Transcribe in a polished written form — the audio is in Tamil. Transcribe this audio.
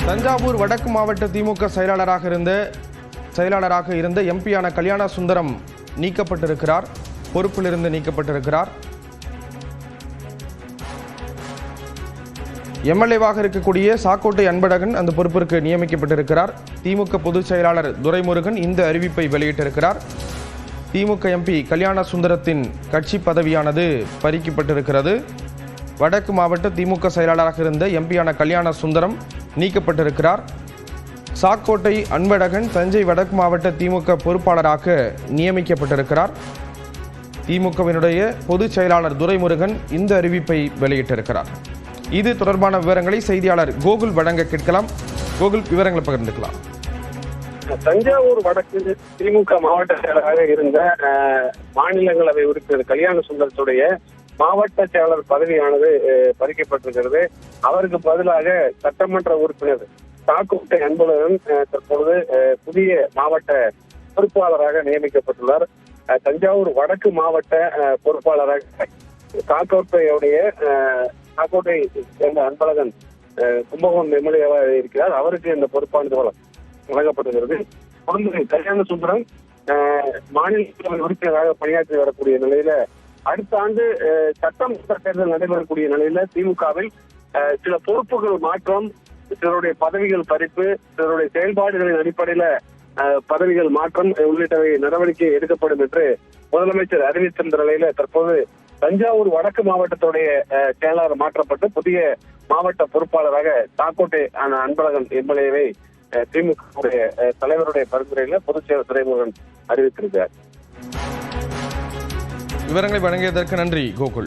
தஞ்சாவூர் வடக்கு மாவட்ட திமுக செயலாளராக இருந்த எம்பியான கல்யாண சுந்தரம் நீக்கப்பட்டிருக்கிறார். பொறுப்பிலிருந்து நீக்கப்பட்டிருக்கிறார். எம்எல்ஏவாக இருக்கக்கூடிய சாக்கோட்டை அன்பழகன் அந்த பொறுப்பிற்கு நியமிக்கப்பட்டிருக்கிறார். திமுக பொதுச் செயலாளர் துரைமுருகன் இந்த அறிவிப்பை வெளியிட்டிருக்கிறார். திமுக எம்பி கல்யாண சுந்தரத்தின் கட்சி பதவியானது பறிக்கப்பட்டிருக்கிறது. வடக்கு மாவட்ட திமுக செயலாளராக இருந்த எம்பியான கல்யாண சுந்தரம் நீக்கப்பட்டிருக்கிறார். சாக்கோட்டை அன்பழகன் தஞ்சை வடக்கு மாவட்ட திமுக பொறுப்பாளராக நியமிக்கப்பட்டிருக்கிறார். திமுகவினுடைய பொதுச் செயலாளர் துரைமுருகன் இந்த அறிவிப்பை வெளியிட்டிருக்கிறார். இது தொடர்பான விவரங்களை செய்தியாளர் கோகுல் வழங்க கேட்கலாம். கோகுல், விவரங்களை பகிர்ந்துக்கலாம். தஞ்சாவூர் வடக்கு திமுக மாவட்ட செயலராக இருந்த மாநிலங்களவை உறுப்பினர் கல்யாண சுந்தரத்துடைய மாவட்ட செயலர் பதவியானது பறிக்கப்பட்டிருக்கிறது. அவருக்கு பதிலாக சட்டமன்ற உறுப்பினர் சாக்கோட்டை அன்பழகன் தற்பொழுது புதிய மாவட்ட பொறுப்பாளராக நியமிக்கப்பட்டுள்ளார். தஞ்சாவூர் வடக்கு மாவட்ட பொறுப்பாளராக சாக்கோட்டை சேர்ந்த அன்பழகன் கும்பகோணம் எம்எல்ஏவாக இருக்கிறார். அவருக்கு இந்த பொறுப்பானது வழங்கப்பட்டிருக்கிறது. தொடர்ந்து கல்யாண சுந்தரம் மாநில உறுப்பினராக பணியாற்றி வரக்கூடிய நிலையில அடுத்த ஆண்டு சட்டமன்ற தேர்தல் நடைபெறக்கூடிய நிலையில திமுகவில் சில பொறுப்புகள் மாற்றம், சிலருடைய பதவிகள் பறிப்பு, சிலருடைய செயல்பாடுகளின் அடிப்படையில பதவிகள் மாற்றம் உள்ளிட்டவை நடவடிக்கை எடுக்கப்படும் என்று முதலமைச்சர் அறிவித்திருந்த நிலையில தற்போது தஞ்சாவூர் வடக்கு மாவட்டத்துடைய செயலாளர் மாற்றப்பட்டு புதிய மாவட்ட பொறுப்பாளராக சாக்கோட்டை அன்பழகன் எம்எல்ஏவை திமுக தலைவருடைய பரிந்துரையில பொதுச் செயலர் துரைமுருகன் அறிவித்திருக்கிறார். விவரங்களை வழங்கியதற்கு நன்றி கோகுல்.